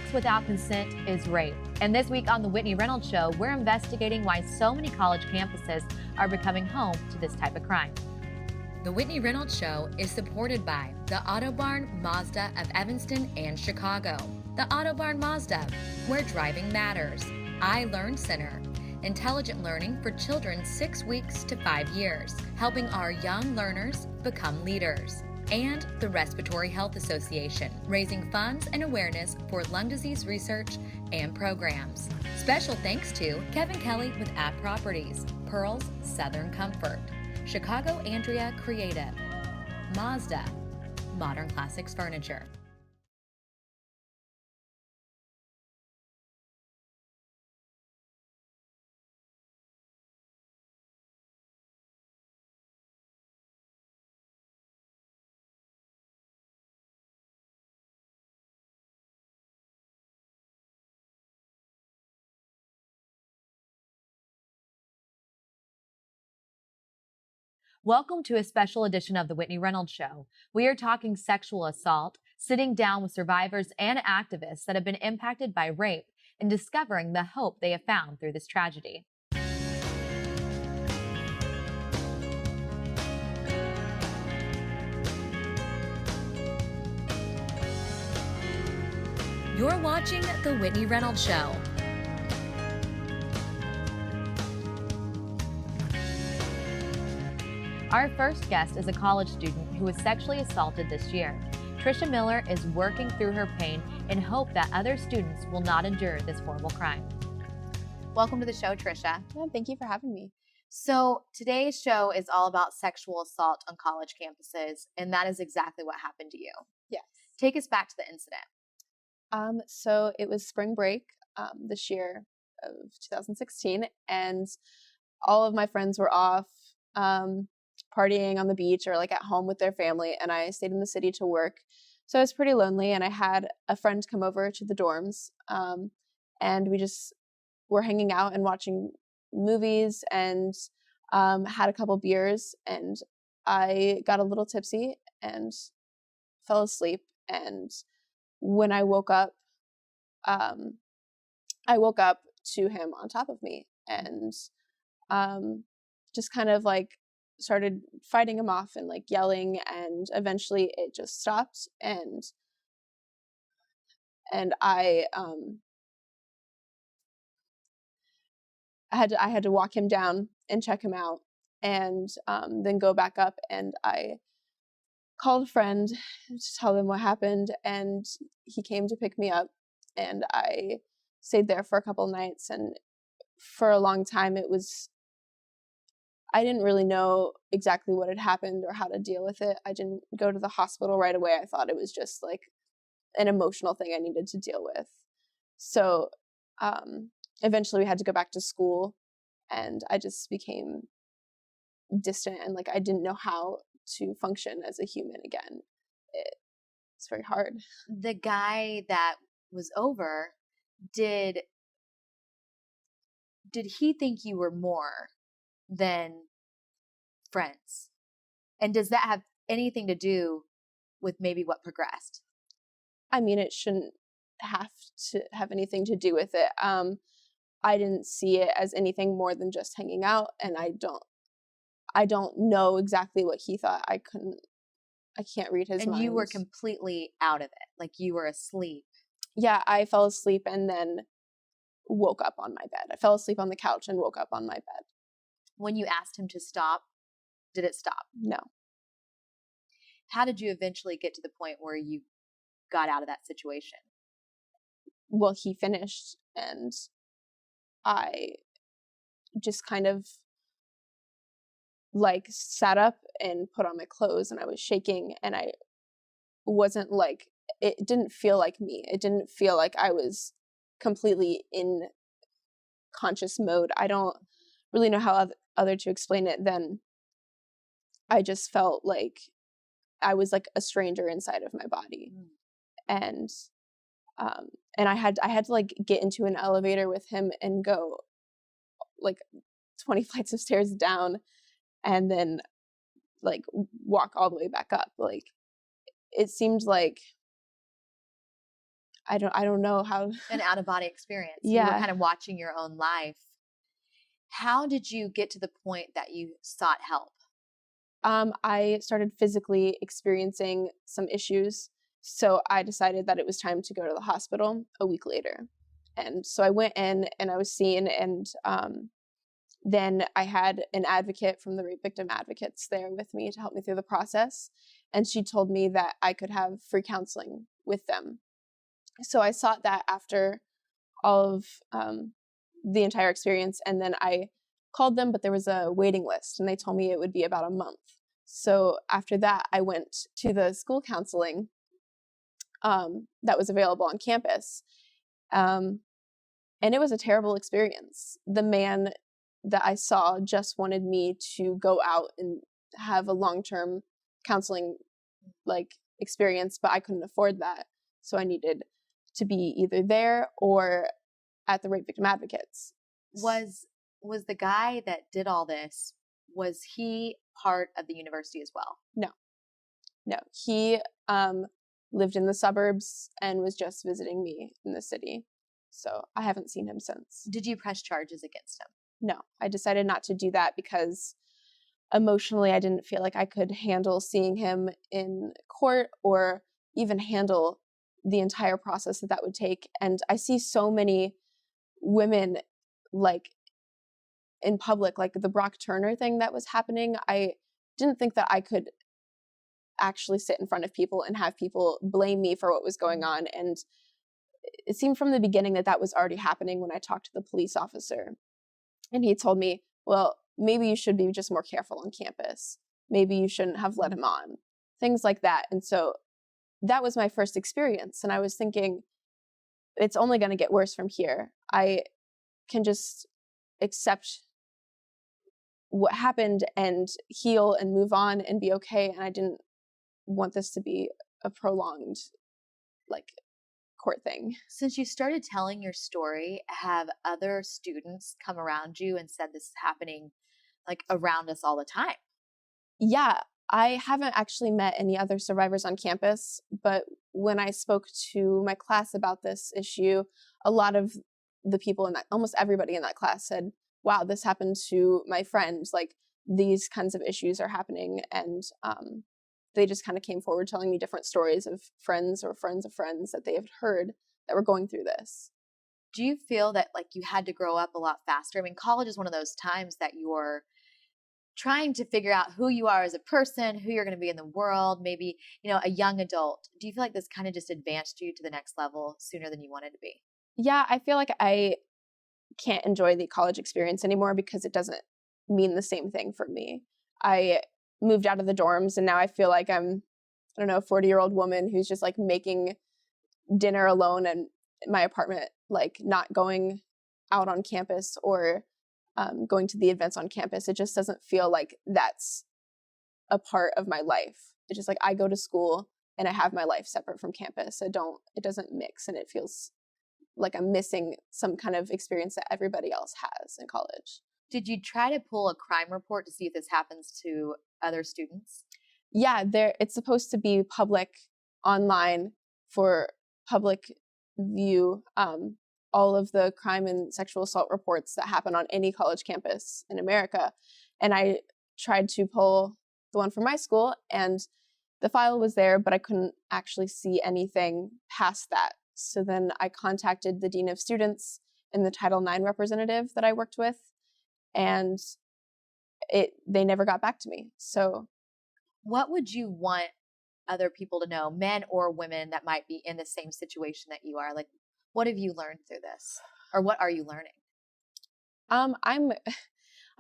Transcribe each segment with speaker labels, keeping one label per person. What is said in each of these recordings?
Speaker 1: Sex without consent is rape. And this week on the Whitney Reynolds Show, we're investigating why so many college campuses are becoming home to this type of crime. The Whitney Reynolds Show is supported by the Auto Barn Mazda of Evanston and Chicago, the Auto Barn Mazda, where driving matters, iLearn Center, intelligent learning for children 6 weeks to 5 years, helping our young learners become leaders, and the Respiratory Health Association, raising funds and awareness for lung disease research and programs. Special thanks to Kevin Kelly with App Properties, Pearl's Southern Comfort, Chicago Andrea Creative, Mazda, Modern Classics Furniture. Welcome to a special edition of the Whitney Reynolds Show. We are talking sexual assault, sitting down with survivors and activists that have been impacted by rape, and discovering the hope they have found through this tragedy. You're watching the Whitney Reynolds Show. Our first guest is a college student who was sexually assaulted this year. Trisha Miller is working through her pain in hope that other students will not endure this horrible crime. Welcome to the show, Trisha.
Speaker 2: Yeah, thank you for having me.
Speaker 1: So today's show is all about sexual assault on college campuses, and that is exactly what happened to you.
Speaker 2: Yes.
Speaker 1: Take us back to the incident.
Speaker 2: So it was spring break this year of 2016, and all of my friends were off partying on the beach or like at home with their family, and I stayed in the city to work. So I was pretty lonely, and I had a friend come over to the dorms, and we just were hanging out and watching movies and had a couple beers, and I got a little tipsy and fell asleep. And when I woke up to him on top of me, and just kind of like started fighting him off and like yelling, and eventually it just stopped, and I had to walk him down and check him out, and then go back up, and I called a friend to tell them what happened, and he came to pick me up, and I stayed there for a couple nights, and for a long time I didn't really know exactly what had happened or how to deal with it. I didn't go to the hospital right away. I thought it was just like an emotional thing I needed to deal with. So eventually we had to go back to school, and I just became distant, and like I didn't know how to function as a human again. It's very hard.
Speaker 1: The guy that was over, did he think you were more than friends? And does that have anything to do with maybe what progressed?
Speaker 2: I mean, it shouldn't have to have anything to do with it. I didn't see it as anything more than just hanging out, and I don't know exactly what he thought. I can't read his mind.
Speaker 1: And you were completely out of it, like you were asleep.
Speaker 2: Yeah, I fell asleep and then woke up on my bed. I fell asleep on the couch and woke up on my bed.
Speaker 1: When you asked him to stop, did it stop?
Speaker 2: No.
Speaker 1: How did you eventually get to the point where you got out of that situation?
Speaker 2: Well, he finished, and I just kind of like sat up and put on my clothes, and I was shaking, and I wasn't like, it didn't feel like me. It didn't feel like I was completely in conscious mode. I don't really know how other to explain it. Then I just felt like I was like a stranger inside of my body. And I had to like get into an elevator with him and go like 20 flights of stairs down, and then like walk all the way back up. Like it seemed like I don't know how.
Speaker 1: An out-of-body experience. You were
Speaker 2: Yeah.
Speaker 1: kind of watching your own life. How did you get to the point that you sought help?
Speaker 2: I started physically experiencing some issues. So I decided that it was time to go to the hospital a week later. And so I went in and I was seen, and then I had an advocate from the rape victim advocates there with me to help me through the process. And she told me that I could have free counseling with them. So I sought that after all of the entire experience. And then I called them, but there was a waiting list and they told me it would be about a month. So after that, I went to the school counseling that was available on campus. And it was a terrible experience. The man that I saw just wanted me to go out and have a long-term counseling experience, but I couldn't afford that. So I needed to be either there or at the rape victim advocates.
Speaker 1: Was the guy that did all this, was he part of the university as well?
Speaker 2: No, he lived in the suburbs and was just visiting me in the city. So I haven't seen him since.
Speaker 1: Did you press charges against him?
Speaker 2: No, I decided not to do that because emotionally I didn't feel like I could handle seeing him in court or even handle the entire process that would take. And I see so many women in public, like the Brock Turner thing that was happening. I didn't think that I could actually sit in front of people and have people blame me for what was going on. And it seemed from the beginning that was already happening when I talked to the police officer. And he told me, well, maybe you should be just more careful on campus. Maybe you shouldn't have let him on. Things like that. And so that was my first experience. And I was thinking, it's only going to get worse from here. I can just accept what happened and heal and move on and be okay. And I didn't want this to be a prolonged court thing.
Speaker 1: Since you started telling your story, have other students come around you and said this is happening around us all the time?
Speaker 2: Yeah, I haven't actually met any other survivors on campus, but when I spoke to my class about this issue, a lot of the people almost everybody in that class said, wow, this happened to my friends. These kinds of issues are happening. And they just kind of came forward telling me different stories of friends or friends of friends that they have heard that were going through this.
Speaker 1: Do you feel that you had to grow up a lot faster? I mean, college is one of those times that you're trying to figure out who you are as a person, who you're going to be in the world, maybe, a young adult. Do you feel like this kind of just advanced you to the next level sooner than you wanted to be?
Speaker 2: Yeah, I feel like I can't enjoy the college experience anymore because it doesn't mean the same thing for me. I moved out of the dorms and now I feel like I'm, I don't know, a 40-year-old woman who's just making dinner alone in my apartment, not going out on campus or going to the events on campus. It just doesn't feel like that's a part of my life. It's just I go to school and I have my life separate from campus. It doesn't mix, and it feels like I'm missing some kind of experience that everybody else has in college.
Speaker 1: Did you try to pull a crime report to see if this happens to other students?
Speaker 2: Yeah, it's supposed to be public online for public view. All of the crime and sexual assault reports that happen on any college campus in America. And I tried to pull the one from my school, and the file was there, but I couldn't actually see anything past that. So then I contacted the dean of students and the Title IX representative that I worked with, and they never got back to me. So
Speaker 1: what would you want other people to know, men or women that might be in the same situation that you are? What have you learned through this, or what are you learning?
Speaker 2: I'm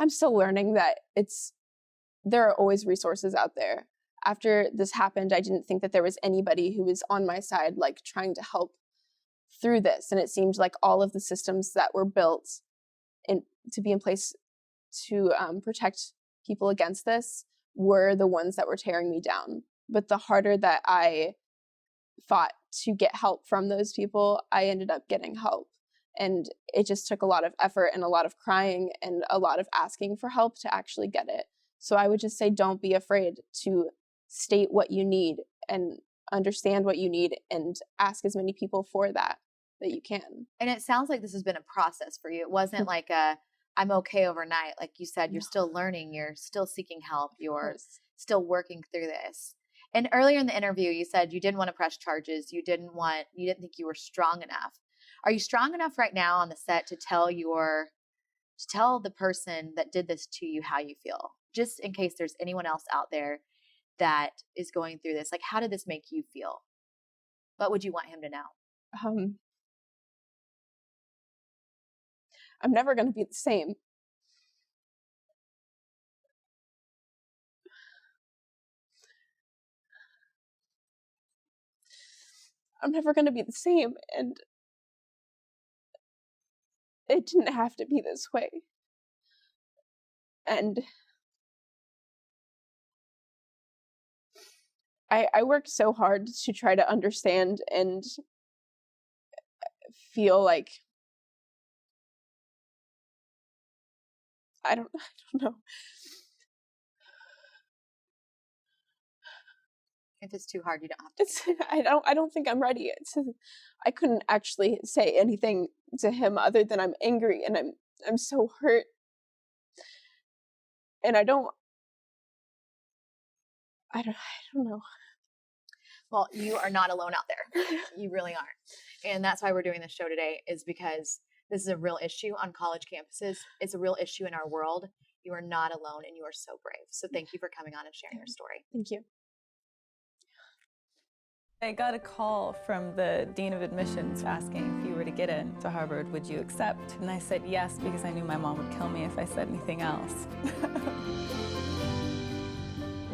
Speaker 2: still learning that there are always resources out there. After this happened, I didn't think that there was anybody who was on my side, trying to help through this. And it seemed like all of the systems that were built to be in place to protect people against this were the ones that were tearing me down. But the harder that I fought to get help from those people, I ended up getting help. And it just took a lot of effort and a lot of crying and a lot of asking for help to actually get it. So I would just say, don't be afraid to state what you need and understand what you need and ask as many people for that you can.
Speaker 1: And it sounds like this has been a process for you. It wasn't like I'm okay overnight. Like you said, you're still learning, you're still seeking help, you're still working through this. And earlier in the interview, you said you didn't want to press charges. You didn't think you were strong enough. Are you strong enough right now on the set to tell the person that did this to you how you feel? Just in case there's anyone else out there that is going through this. Like, how did this make you feel? What would you want him to know?
Speaker 2: I'm never going to be the same. I'm never going to be the same, and it didn't have to be this way. And I worked so hard to try to understand and feel like I don't know.
Speaker 1: If it's too hard, you don't have
Speaker 2: to. I don't think I'm ready. I couldn't actually say anything to him other than I'm angry and I'm so hurt. And I don't know.
Speaker 1: Well, you are not alone out there. You really aren't. And that's why we're doing this show today, is because this is a real issue on college campuses. It's a real issue in our world. You are not alone, and you are so brave. So thank you for coming on and sharing your story.
Speaker 2: Thank you.
Speaker 3: I got a call from the Dean of Admissions asking if you were to get into Harvard, would you accept? And I said yes, because I knew my mom would kill me if I said anything else.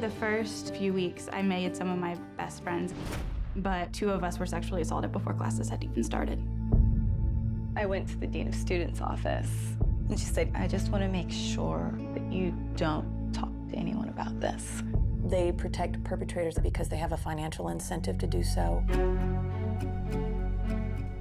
Speaker 4: The first few weeks, I made some of my best friends, but 2 of us were sexually assaulted before classes had even started.
Speaker 3: I went to the Dean of Students' office, and she said, I just want to make sure that you don't talk to anyone about this.
Speaker 5: They protect perpetrators because they have a financial incentive to do so.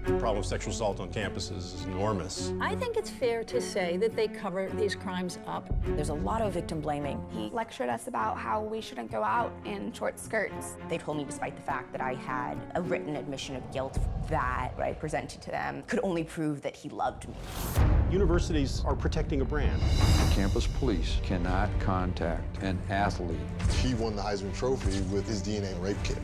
Speaker 6: The problem of sexual assault on campuses is enormous.
Speaker 5: I think it's fair to say that they cover these crimes up. There's a lot of victim blaming.
Speaker 7: He lectured us about how we shouldn't go out in short skirts.
Speaker 8: They told me, despite the fact that I had a written admission of guilt, that what I presented to them could only prove that he loved me.
Speaker 6: Universities are protecting a brand.
Speaker 9: Campus police cannot contact an athlete.
Speaker 10: He won the Heisman Trophy with his DNA rape kit.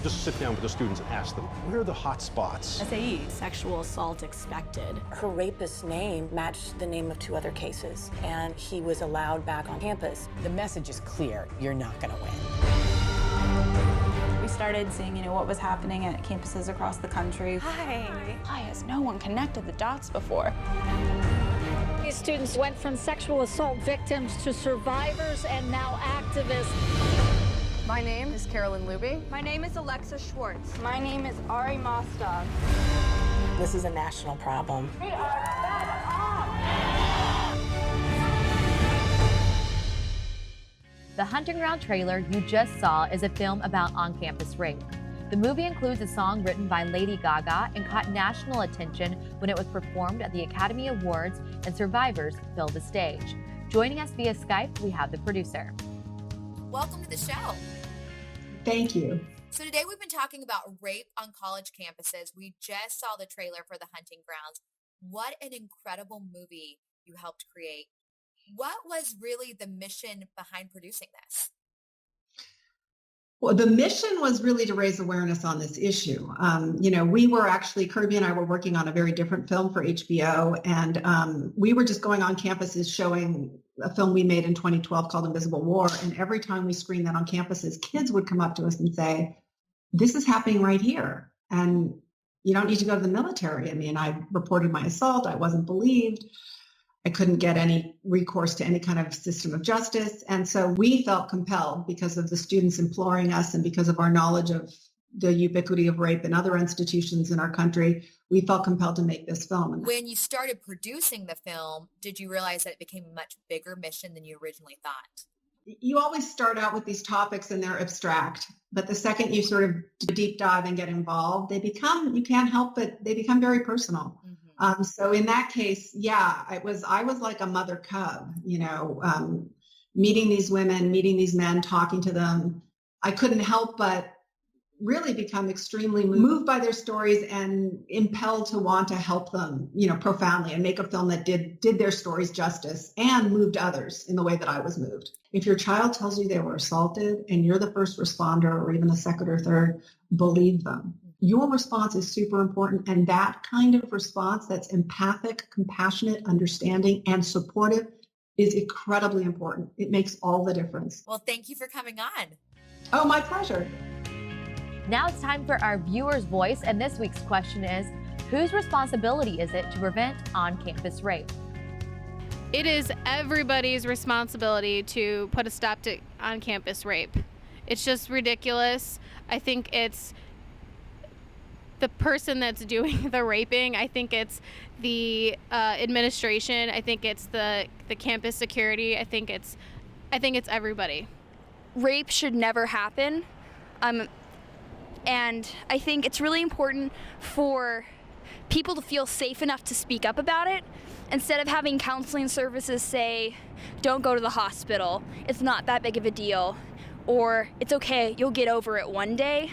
Speaker 6: Just sit down with the students and ask them, where are the hot spots?
Speaker 4: SAE, sexual assault expected.
Speaker 5: Her rapist's name matched the name of 2 other cases, and he was allowed back on campus.
Speaker 8: The message is clear. You're not going to win.
Speaker 4: We started seeing, what was happening at campuses across the country.
Speaker 7: Why has no one connected the dots before?
Speaker 11: These students went from sexual assault victims to survivors and now activists.
Speaker 12: My name is Carolyn Luby.
Speaker 13: My name is Alexa Schwartz.
Speaker 14: My name is Ari Mostov.
Speaker 5: This is a national problem.
Speaker 14: We are fed up!
Speaker 1: The Hunting Ground trailer you just saw is a film about on-campus rape. The movie includes a song written by Lady Gaga and caught national attention when it was performed at the Academy Awards, and survivors filled the stage. Joining us via Skype, we have the producer.
Speaker 15: Welcome to the show.
Speaker 16: Thank you.
Speaker 15: So today we've been talking about rape on college campuses. We just saw the trailer for The Hunting Grounds. What an incredible movie you helped create. What was really the mission behind producing this?
Speaker 16: Well, the mission was really to raise awareness on this issue. We were actually, Kirby and I were working on a very different film for HBO, and we were just going on campuses showing a film we made in 2012 called Invisible War. And every time we screened that on campuses, kids would come up to us and say, this is happening right here. And you don't need to go to the military. I mean, I reported my assault. I wasn't believed. I couldn't get any recourse to any kind of system of justice. And so we felt compelled, because of the students imploring us and because of our knowledge of the ubiquity of rape in other institutions in our country, we felt compelled to make this film.
Speaker 15: When you started producing the film, did you realize that it became a much bigger mission than you originally thought?
Speaker 16: You always start out with these topics and they're abstract, but the second you sort of deep dive and get involved, they become, you can't help but they become very personal. Mm-hmm. So in that case, yeah, I was like a mother cub, meeting these women, meeting these men, talking to them. I couldn't help but really become extremely moved by their stories and impelled to want to help them, profoundly, and make a film that did their stories justice and moved others in the way that I was moved. If your child tells you they were assaulted and you're the first responder or even the second or third, believe them. Your response is super important. And that kind of response that's empathic, compassionate, understanding, and supportive is incredibly important. It makes all the difference.
Speaker 15: Well, thank you for coming on.
Speaker 16: Oh, my pleasure.
Speaker 1: Now it's time for our viewer's voice, and this week's question is, whose responsibility is it to prevent on-campus rape?
Speaker 17: It is everybody's responsibility to put a stop to on-campus rape. It's just ridiculous. I think it's the person that's doing the raping. I think it's the administration. I think it's the campus security. I think it's everybody.
Speaker 4: Rape should never happen. And I think it's really important for people to feel safe enough to speak up about it. Instead of having counseling services say, don't go to the hospital, it's not that big of a deal, or it's okay, you'll get over it one day.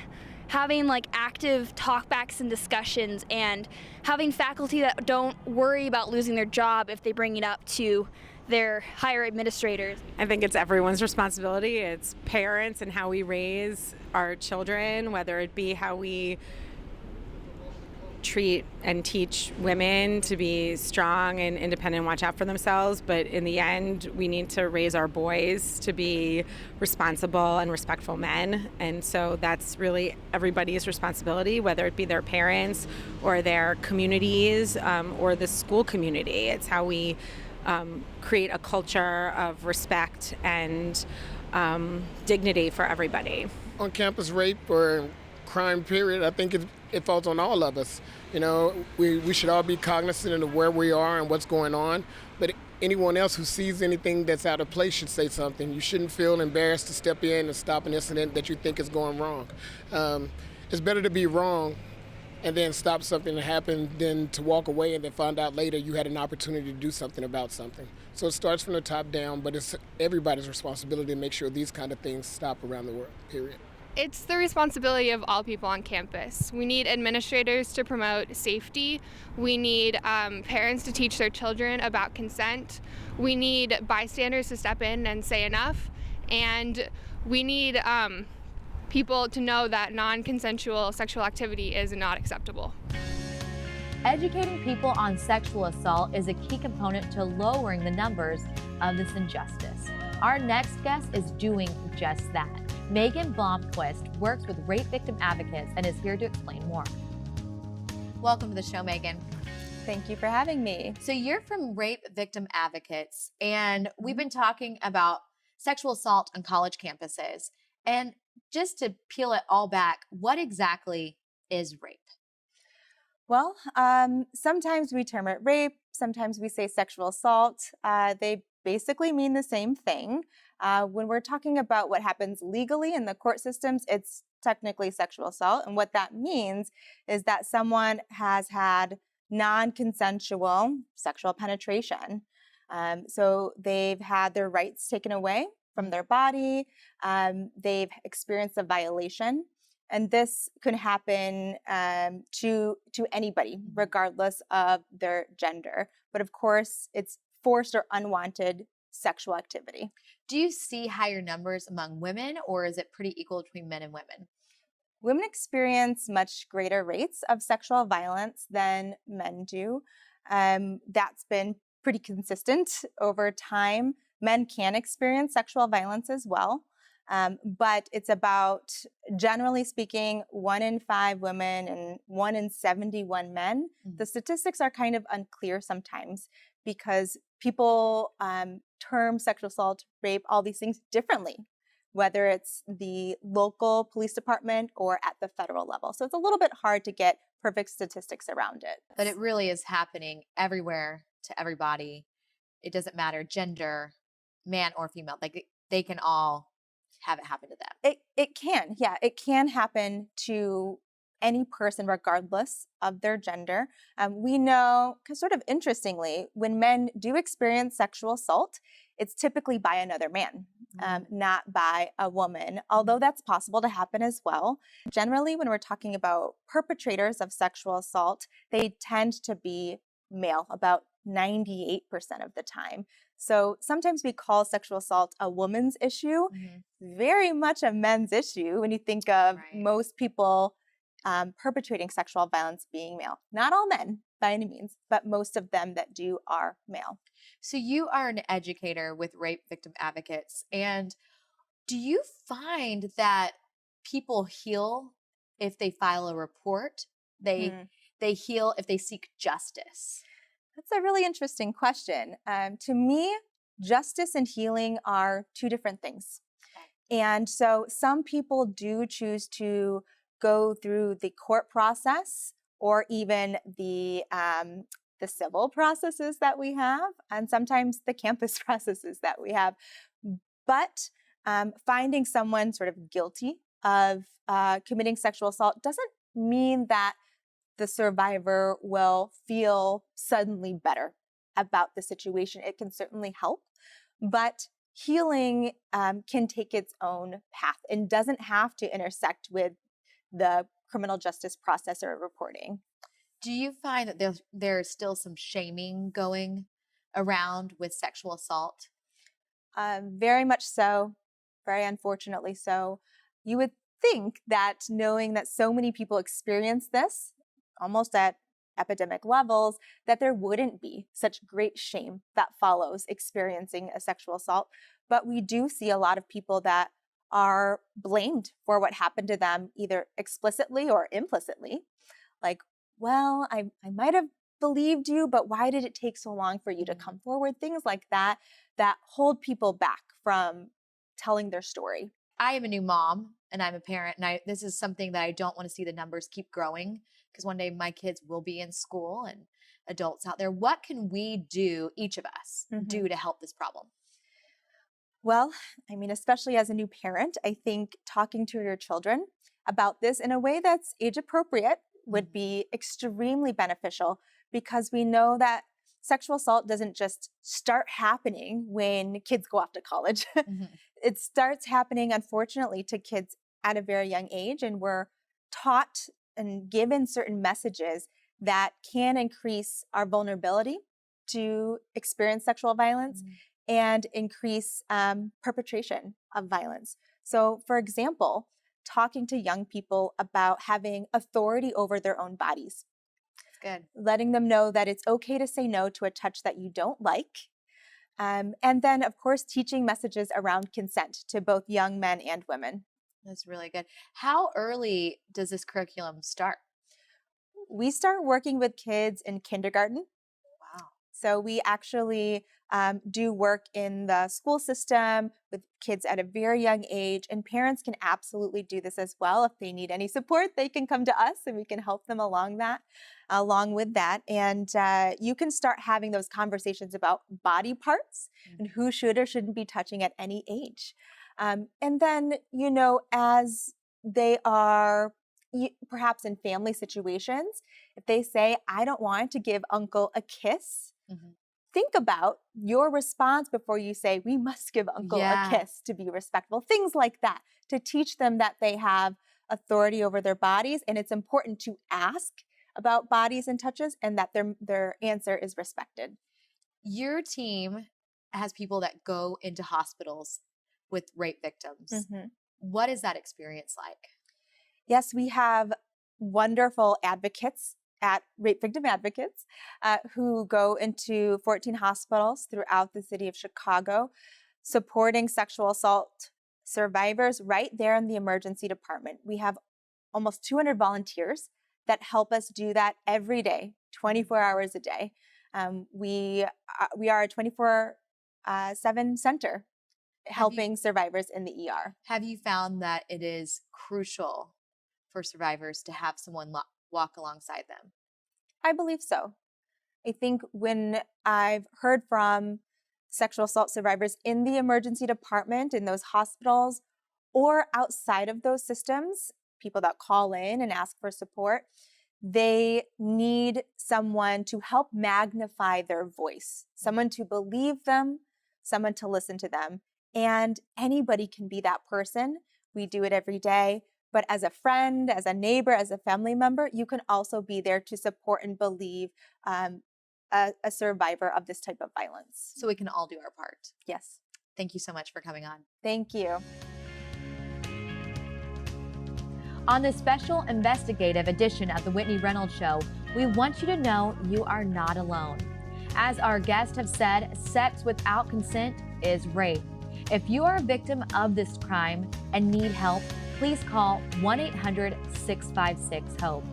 Speaker 4: Having active talkbacks and discussions, and having faculty that don't worry about losing their job if they bring it up to their higher administrators.
Speaker 18: I think it's everyone's responsibility. It's parents and how we raise our children, whether it be how we treat and teach women to be strong and independent and watch out for themselves. But in the end, we need to raise our boys to be responsible and respectful men. And so that's really everybody's responsibility, whether it be their parents or their communities or the school community. It's how we create a culture of respect and dignity for everybody.
Speaker 19: On campus rape or crime period, I think it falls on all of us. We should all be cognizant of where we are and what's going on, but anyone else who sees anything that's out of place should say something. You shouldn't feel embarrassed to step in and stop an incident that you think is going wrong. It's better to be wrong and then stop something that happened than to walk away and then find out later you had an opportunity to do something about something. So it starts from the top down, but it's everybody's responsibility to make sure these kind of things stop around the world, period.
Speaker 17: It's the responsibility of all people on campus. We need administrators to promote safety. We need parents to teach their children about consent. We need bystanders to step in and say enough. And we need people to know that non-consensual sexual activity is not acceptable.
Speaker 1: Educating people on sexual assault is a key component to lowering the numbers of this injustice. Our next guest is doing just that. Megan Blomquist works with rape victim advocates and is here to explain more. Welcome to the show, Megan.
Speaker 3: Thank you for having me.
Speaker 1: So you're from Rape Victim Advocates, and we've been talking about sexual assault on college campuses. And just to peel it all back, what exactly is rape?
Speaker 3: Well, sometimes we term it rape, sometimes we say sexual assault. They basically mean the same thing. When we're talking about what happens legally in the court systems, it's technically sexual assault. And what that means is that someone has had non-consensual sexual penetration. So they've had their rights taken away from their body. They've experienced a violation. And this could happen to anybody, regardless of their gender. But of course, it's forced or unwanted sexual activity.
Speaker 1: Do you see higher numbers among women, or is it pretty equal between men and women?
Speaker 3: Women experience much greater rates of sexual violence than men do. That's been pretty consistent over time. Men can experience sexual violence as well. But it's about, generally speaking, 1 in 5 women and 1 in 71 men. Mm-hmm. The statistics are kind of unclear sometimes because people term sexual assault, rape, all these things differently, whether it's the local police department or at the federal level. So it's a little bit hard to get perfect statistics around it.
Speaker 1: But it really is happening everywhere to everybody. It doesn't matter gender, man or female. Like they can all have it happen to them.
Speaker 3: It can, yeah. It can happen to any person regardless of their gender. We know, sort of interestingly, when men do experience sexual assault, it's typically by another man, not by a woman, although that's possible to happen as well. Generally, when we're talking about perpetrators of sexual assault, they tend to be male, about 98% of the time. So sometimes we call sexual assault a woman's issue, very much a men's issue when you think of most people perpetrating sexual violence being male. Not all men by any means, but most of them that do are male.
Speaker 1: So you are an educator with rape victim advocates. And do you find that people heal if they file a report? They heal if they seek justice?
Speaker 3: That's a really interesting question. To me, justice and healing are two different things. And so some people do choose to go through the court process or even the civil processes that we have, and sometimes the campus processes that we have. But finding someone sort of guilty of committing sexual assault doesn't mean that the survivor will feel suddenly better about the situation. It can certainly help, but healing can take its own path and doesn't have to intersect with the criminal justice process or reporting.
Speaker 1: Do you find that there's still some shaming going around with sexual assault?
Speaker 3: Very much so, very unfortunately so. You would think that knowing that so many people experience this, almost at epidemic levels, that there wouldn't be such great shame that follows experiencing a sexual assault. But we do see a lot of people that are blamed for what happened to them, either explicitly or implicitly. Like, well, I might have believed you, but why did it take so long for you to come forward? Things like that, that hold people back from telling their story.
Speaker 1: I am a new mom and I'm a parent, and this is something that I don't want to see the numbers keep growing, because one day my kids will be in school and adults out there. What can we do, each of us, do to help this problem?
Speaker 3: Well, I mean, especially as a new parent, I think talking to your children about this in a way that's age appropriate would be extremely beneficial, because we know that sexual assault doesn't just start happening when kids go off to college. It starts happening, unfortunately, to kids at a very young age, and we're taught and given certain messages that can increase our vulnerability to experience sexual violence and increase perpetration of violence. So, for example, talking to young people about having authority over their own bodies.
Speaker 1: That's good.
Speaker 3: Letting them know that it's okay to say no to a touch that you don't like. And then, of course, teaching messages around consent to both young men and women.
Speaker 1: That's really good. How early does this curriculum start?
Speaker 3: We start working with kids in kindergarten.
Speaker 1: Wow.
Speaker 3: So we actually do work in the school system with kids at a very young age, and parents can absolutely do this as well. If they need any support, they can come to us and we can help them along with that. And you can start having those conversations about body parts and who should or shouldn't be touching at any age. And then, as they are perhaps in family situations, if they say, I don't want to give uncle a kiss, think about your response before you say, we must give uncle a kiss to be respectful. Things like that, to teach them that they have authority over their bodies, and it's important to ask about bodies and touches, and that their answer is respected.
Speaker 1: Your team has people that go into hospitals with rape victims. What is that experience like?
Speaker 3: Yes, we have wonderful advocates at Rape Victim Advocates who go into 14 hospitals throughout the city of Chicago, supporting sexual assault survivors right there in the emergency department. We have almost 200 volunteers that help us do that every day, 24 hours a day. We are a 24/7 center helping survivors in the ER.
Speaker 1: Have you found that it is crucial for survivors to have someone walk alongside them?
Speaker 3: I believe so. I think when I've heard from sexual assault survivors in the emergency department, in those hospitals, or outside of those systems, people that call in and ask for support, they need someone to help magnify their voice, someone to believe them, someone to listen to them. And anybody can be that person. We do it every day. But as a friend, as a neighbor, as a family member, you can also be there to support and believe a survivor of this type of violence.
Speaker 1: So we can all do our part.
Speaker 3: Yes.
Speaker 1: Thank you so much for coming on.
Speaker 3: Thank you.
Speaker 1: On this special investigative edition of the Whitney Reynolds Show, we want you to know you are not alone. As our guests have said, sex without consent is rape. If you are a victim of this crime and need help, please call 1-800-656-HOPE.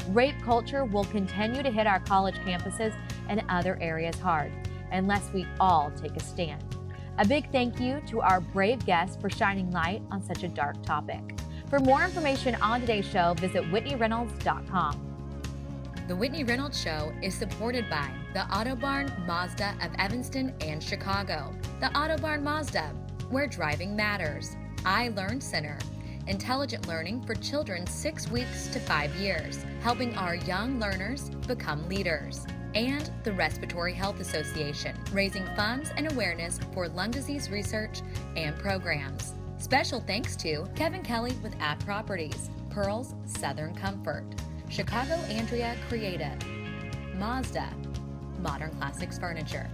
Speaker 1: Rape culture will continue to hit our college campuses and other areas hard unless we all take a stand. A big thank you to our brave guests for shining light on such a dark topic. For more information on today's show, visit WhitneyReynolds.com. The Whitney Reynolds Show is supported by the Auto Barn Mazda of Evanston and Chicago, the Auto Barn Mazda, where driving matters, iLearn Center, intelligent learning for children 6 weeks to 5 years, helping our young learners become leaders, and the Respiratory Health Association, raising funds and awareness for lung disease research and programs. Special thanks to Kevin Kelly with App Properties, Pearls Southern Comfort, Chicago Andrea Creative, Mazda, Modern Classics Furniture.